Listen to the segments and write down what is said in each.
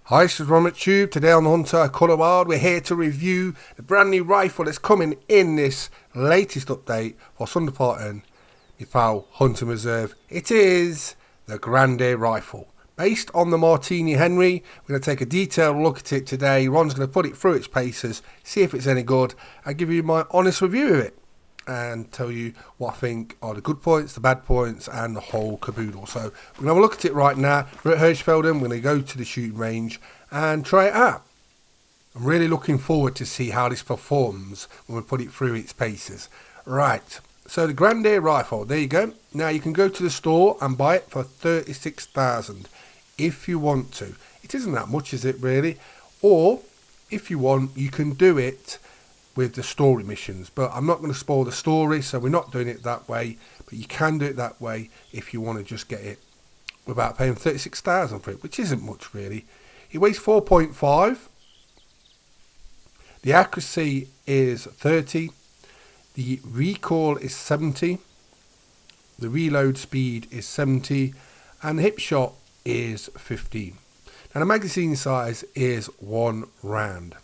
Hi, this is Ron McTube. Today on the Hunter Colour Wild, we're here to review the brand new rifle that's coming in this latest update for Sundarpatan Nepal Hunting Reserve. It is the Grande Rifle. Based on the Martini Henry, we're going to take a detailed look at it today. Ron's going to put it through its paces, see if it's any good, and give you my honest review of it, and tell you what I think are the good points, the bad points, and the whole caboodle. So we're going to have a look at it right now. We're at Hirschfelden. We're going to go to the shooting range and try it out. I'm really looking forward to see how this performs when we put it through its paces. Right, so the Gandhare Rifle, there you go. Now you can go to the store and buy it for 36,000 if you want to. It isn't that much, is it really? Or if you want, you can do it with the story missions, but I'm not going to spoil the story, so we're not doing it that way. But you can do it that way if you want to just get it without paying 36,000 for it, which isn't much really. It weighs 4.5. The accuracy is 30. The recoil is 70. The reload speed is 70, and the hip shot is 15. Now the magazine size is 1 round.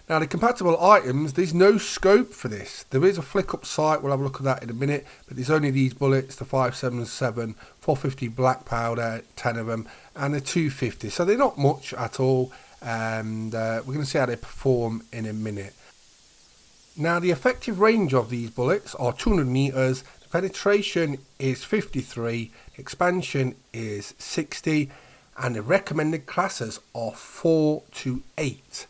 Now the compatible items, there's no scope for this. There is a flick up sight, we'll have a look at that in a minute, but there's only these bullets, the 577, 450 black powder, 10 of them, and the 250. So they're not much at all, and we're going to see how they perform in a minute. Now the effective range of these bullets are 200 meters, the penetration is 53, expansion is 60, and the recommended classes are 4 to 8.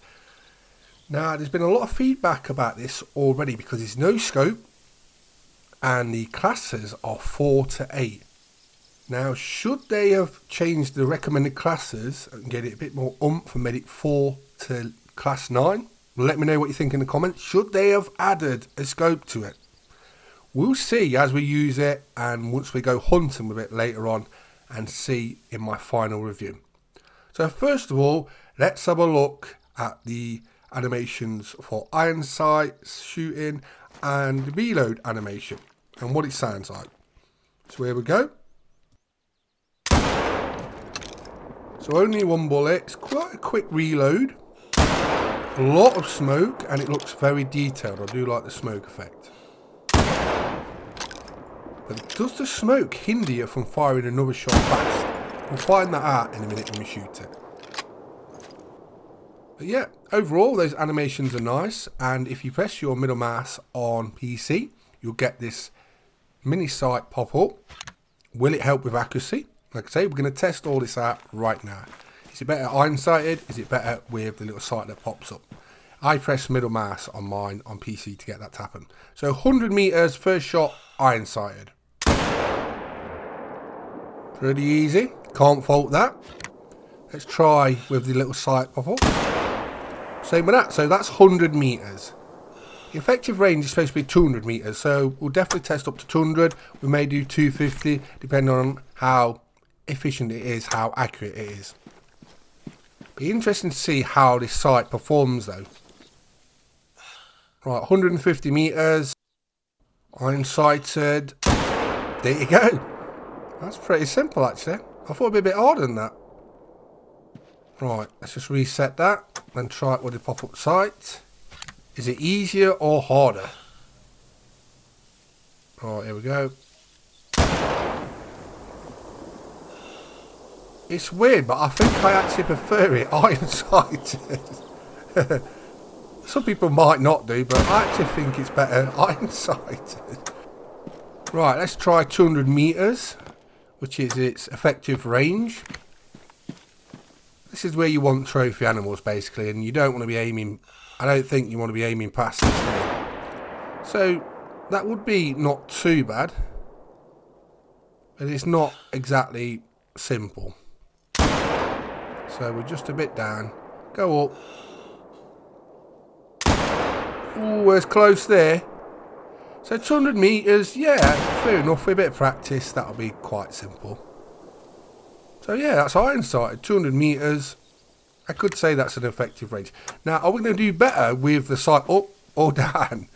Now, there's been a lot of feedback about this already because there's no scope and the classes are 4 to 8. Now, should they have changed the recommended classes and get it a bit more oomph and made it 4 to class 9? Let me know what you think in the comments. Should they have added a scope to it? We'll see as we use it and once we go hunting with it later on and see in my final review. So first of all, let's have a look at the animations for iron sights, shooting, and the reload animation and what it sounds like. So here we go. So only one bullet. It's quite a quick reload. A lot of smoke, and it looks very detailed. I do like the smoke effect. But does the smoke hinder you from firing another shot fast? We'll find that out in a minute when we shoot it. But yeah, overall those animations are nice, and if you press your middle mouse on PC, you'll get this mini sight pop up. Will it help with accuracy? Like I say, we're going to test all this out right now. Is it better iron sighted? Is it better with the little sight that pops up? I press middle mouse on mine on PC to get that to happen. So 100 meters, first shot, iron sighted. Pretty easy, can't fault that. Let's try with the little sight pop up. Same with that, so that's 100 meters. The effective range is supposed to be 200 meters, so we'll definitely test up to 200. We may do 250, depending on how efficient it is, how accurate it is. Be interesting to see how this sight performs though. Right, 150 meters, iron sighted. There you go. That's pretty simple actually. I thought it'd be a bit harder than that. Right, let's just reset that and try it with the pop-up sight. Is it easier or harder? Right, here we go. It's weird, but I think I actually prefer it iron sighted. Some people might not do, but I actually think it's better iron sighted. Right, let's try 200 meters, which is its effective range. This is where you want trophy animals basically, and you don't want to be aiming, I don't think you want to be aiming past this thing. So that would be not too bad, but it's not exactly simple. So we're just a bit down, go up. Oh, it's close there. So 200 meters, yeah, fair enough, with a bit of practice that'll be quite simple. So yeah, that's iron sighted, 200 meters. I could say that's an effective range. Now, are we going to do better with the sight up or down?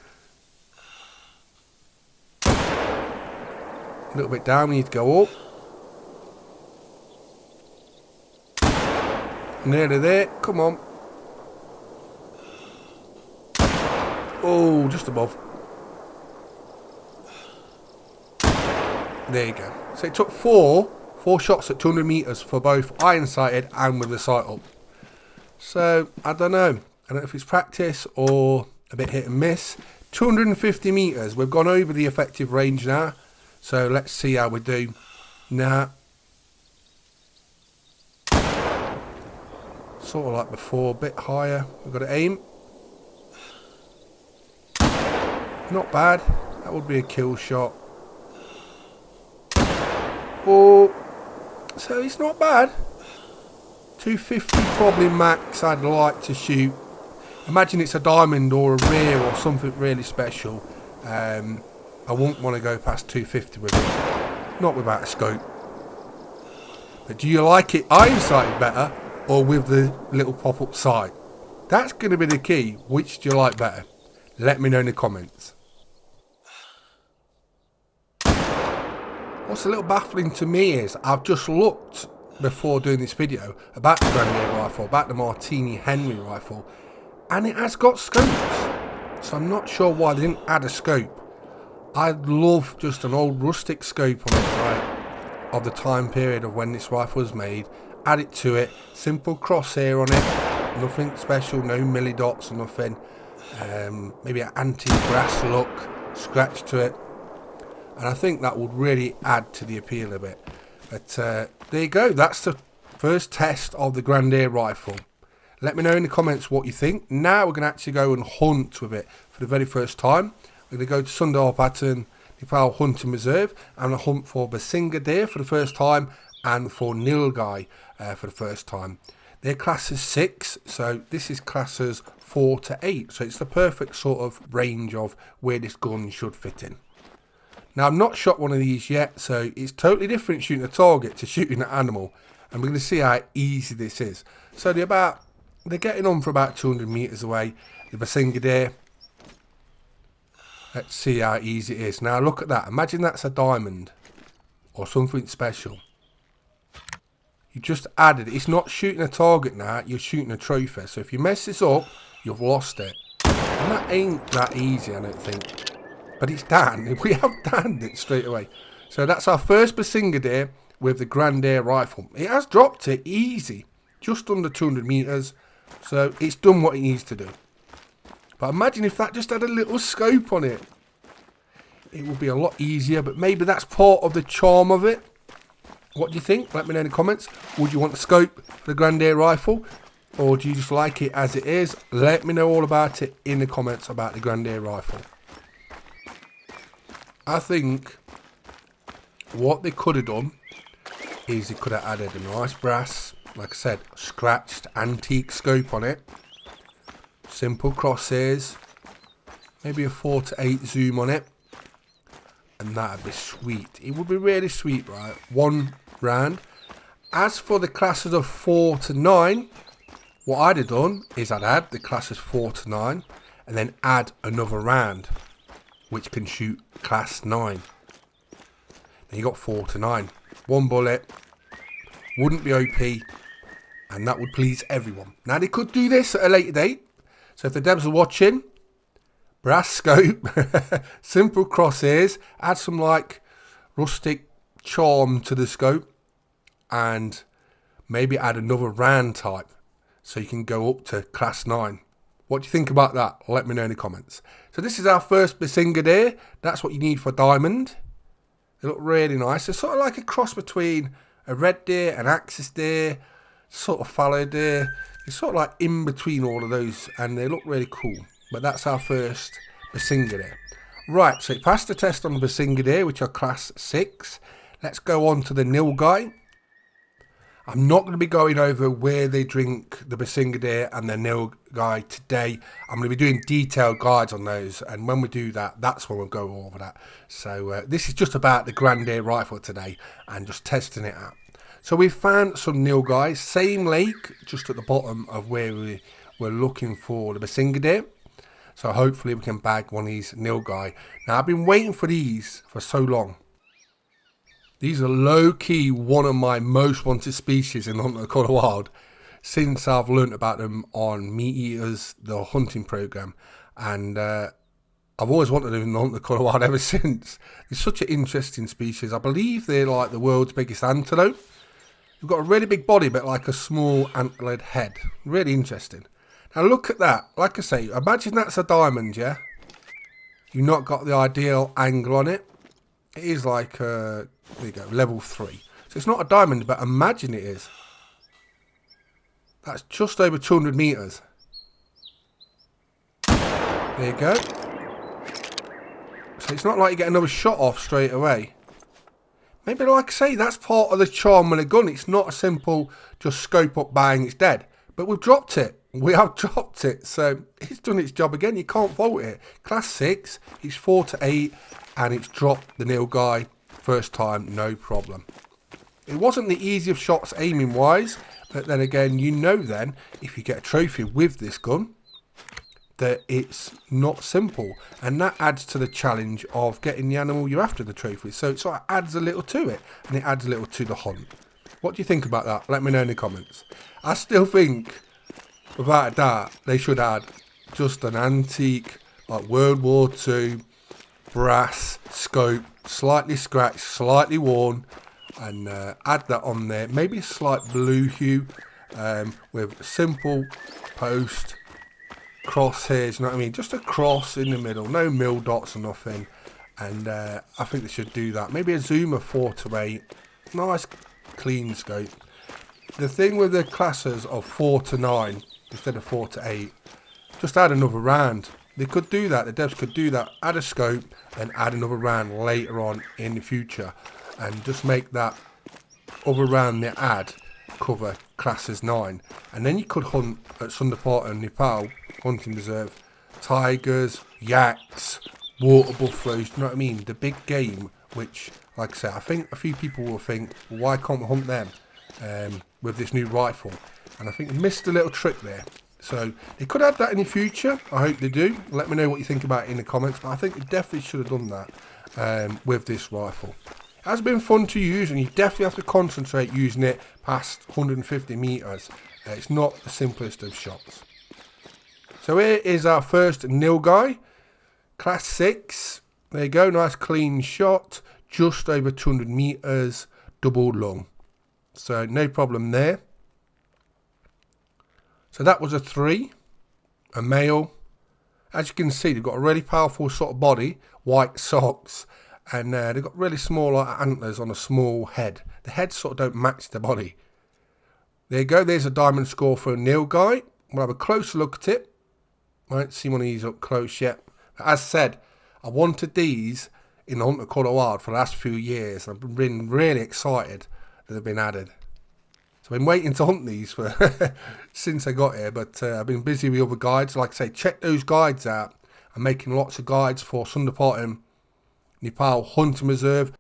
A little bit down, we need to go up. Nearly there. Come on. Oh, just above. There you go. So it took four shots at 200 metres for both iron sighted and with the sight up. So I don't know if it's practice or a bit hit and miss. 250 metres. We've gone over the effective range now. So let's see how we do. Now, sort of like before, a bit higher. We've got to aim. Not bad. That would be a kill shot. Oh, so it's not bad. 250 probably max I'd like to shoot. Imagine it's a diamond or a rare or something really special. I wouldn't want to go past 250 with it. Not without a scope. But do you like it iron sighted better or with the little pop-up sight? That's going to be the key. Which do you like better? Let me know in the comments. What's a little baffling to me is I've just looked before doing this video about the Grande rifle, about the Martini Henry rifle, and it has got scopes. So I'm not sure why they didn't add a scope. I'd love just an old rustic scope on it, right, of the time period of when this rifle was made. Add it to it, simple crosshair on it, nothing special, no milli dots or nothing. Maybe an antique brass look, scratch to it. And I think that would really add to the appeal a bit. But there you go. That's the first test of the Grande rifle. Let me know in the comments what you think. Now we're going to actually go and hunt with it for the very first time. We're going to go to Sundarpatan Nepal Hunting Reserve and hunt for Barasingha deer for the first time and for Nilgai for the first time. They're classes 6, so this is classes 4 to 8. So it's the perfect sort of range of where this gun should fit in. Now, I've not shot one of these yet, so it's totally different shooting a target to shooting an animal. And we're going to see how easy this is. So they're getting on for about 200 metres away. The Barasingha deer. Let's see how easy it is. Now, look at that. Imagine that's a diamond or something special. You just added it. It's not shooting a target now. You're shooting a trophy. So if you mess this up, you've lost it. And that ain't that easy, I don't think. But it's done. We have done it straight away. So that's our first Barasingha deer with the Grande rifle. It has dropped it easy. Just under 200 metres. So it's done what it needs to do. But imagine if that just had a little scope on it. It would be a lot easier. But maybe that's part of the charm of it. What do you think? Let me know in the comments. Would you want a scope for the Grande rifle? Or do you just like it as it is? Let me know all about it in the comments about the Grande rifle. I think what they could have done is they could have added a nice brass, like I said, scratched antique scope on it. Simple crosshairs. Maybe a 4 to 8 zoom on it. And that'd be sweet. It would be really sweet, right? One round. As for the classes of 4 to 9, what I'd have done is I'd add the classes 4 to 9 and then add another round, which can shoot class 9. Then you got 4 to 9. One bullet. Wouldn't be OP. And that would please everyone. Now they could do this at a later date. So if the devs are watching, brass scope, simple crosshairs, add some like rustic charm to the scope, and maybe add another round type so you can go up to class 9. What do you think about that? Let me know in the comments. So this is our first Barasingha deer. That's what you need for diamond. They look really nice. They're sort of like a cross between a red deer, an axis deer, sort of fallow deer. It's sort of like in between all of those, and they look really cool. But that's our first Barasingha deer. Right, so it passed the test on the Barasingha deer, which are class 6. Let's go on to the Nilgai. I'm not going to be going over where they drink the Barasingha deer and the Nilgai today. I'm going to be doing detailed guides on those, and when we do that, that's when we'll go over that. So this is just about the Grande rifle today and just testing it out. So we found some Nilgai, same lake, just at the bottom of where we were looking for the Barasingha deer. So hopefully we can bag one of these Nilgai. Now I've been waiting for these for so long. These are low-key one of my most wanted species in the Hunter Colour Wild. since I've learnt about them on Meat Eaters, the hunting program, and I've always wanted them to hunt the colour wild ever since. It's such an interesting species. I believe they're like the world's biggest antelope. They've got a really big body, but like a small antlered head. Really interesting. Now look at that. Like I say, imagine that's a diamond, yeah? You've not got the ideal angle on it. It is like, there you go, level 3. So it's not a diamond, but imagine it is. That's just over 200 metres. There you go. So it's not like you get another shot off straight away. Maybe, like I say, that's part of the charm of the gun. It's not a simple just scope up, bang, it's dead. But we've dropped it. We have dropped it. So it's done its job again. You can't fault it. Class 6, it's 4 to 8, and it's dropped the Nilgai first time, no problem. It wasn't the easiest shots aiming wise, but then again, you know then, if you get a trophy with this gun, that it's not simple, and that adds to the challenge of getting the animal you're after the trophy. So it sort of adds a little to it, and it adds a little to the hunt. What do you think about that? Let me know in the comments. I still think, without a doubt, they should add just an antique, like World War II, brass scope, slightly scratched, slightly worn, and add that on there. Maybe a slight blue hue with simple post, crosshairs, you know what I mean? Just a cross in the middle, no mill dots or nothing. And I think they should do that. Maybe a zoom of 4 to 8. Nice clean scope. The thing with the classes of 4 to 9 instead of 4 to 8, just add another round. They could do that, the devs could do that, add a scope and add another round later on in the future, and just make that other round they add cover classes 9. And then you could hunt at Sundarpatan Nepal hunting reserve tigers, yaks, water buffaloes, you know what I mean? The big game, which, like I say, I think a few people will think, well, why can't we hunt them with this new rifle? And I think they missed a little trick there. So they could add that in the future. I hope they do. Let me know what you think about it in the comments. But I think they definitely should have done that with this rifle. It has been fun to use, and you definitely have to concentrate using it past 150 metres. It's not the simplest of shots. So here is our first Nilgai, class 6. There you go, nice clean shot, just over 200 metres, double lung. So no problem there. So that was a 3, a male. As you can see, they've got a really powerful sort of body, white socks, and they've got really small antlers on a small head. The heads sort of don't match the body. There you go, there's a diamond score for a Nilgai. We'll have a closer look at it. I won't see one of these up close yet. But as said, I wanted these in the Hunter Colour Wild for the last few years. I've been really excited that they've been added. So I've been waiting to hunt these for since I got here, but I've been busy with other guides. Like I say, check those guides out. I'm making lots of guides for Sundarpatan Nepal Hunting Reserve.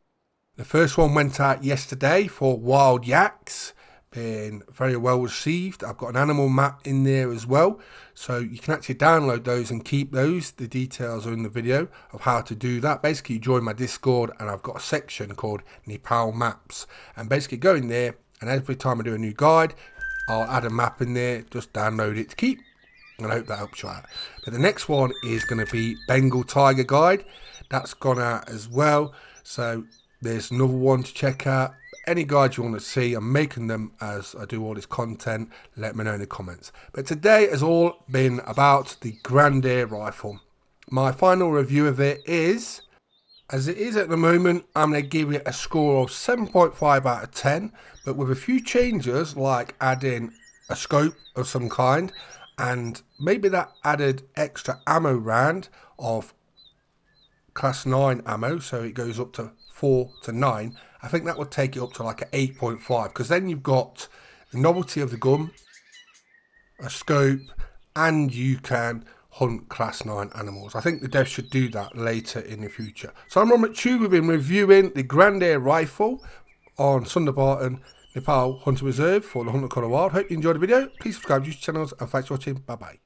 The first one went out yesterday for wild yaks. Been very well received. I've got an animal map in there as well, so you can actually download those and keep those. The details are in the video of how to do that. Basically, you join my Discord and I've got a section called Nepal Maps, and basically go in there, and every time I do a new guide, I'll add a map in there. Just download it to keep, and I hope that helps you out. But the next one is going to be Bengal Tiger Guide. That's gone out as well, so there's another one to check out. Any guides you want to see, I'm making them as I do all this content. Let me know in the comments. But today has all been about the Grande Rifle. My final review of it is, as it is at the moment, I'm going to give it a score of 7.5 out of 10. But with a few changes, like adding a scope of some kind, and maybe that added extra ammo round of class 9 ammo, so it goes up to 4 to 9. I think that would take it up to like an 8.5, because then you've got the novelty of the gun, a scope, and you can hunt class 9 animals. I think the devs should do that later in the future. So I'm Robert Chu. We've been reviewing the Grande Rifle on Sundarpatan Nepal Hunter Reserve for the Hunter Colour Wild. Hope you enjoyed the video. Please subscribe to YouTube channels, and thanks for watching. Bye bye.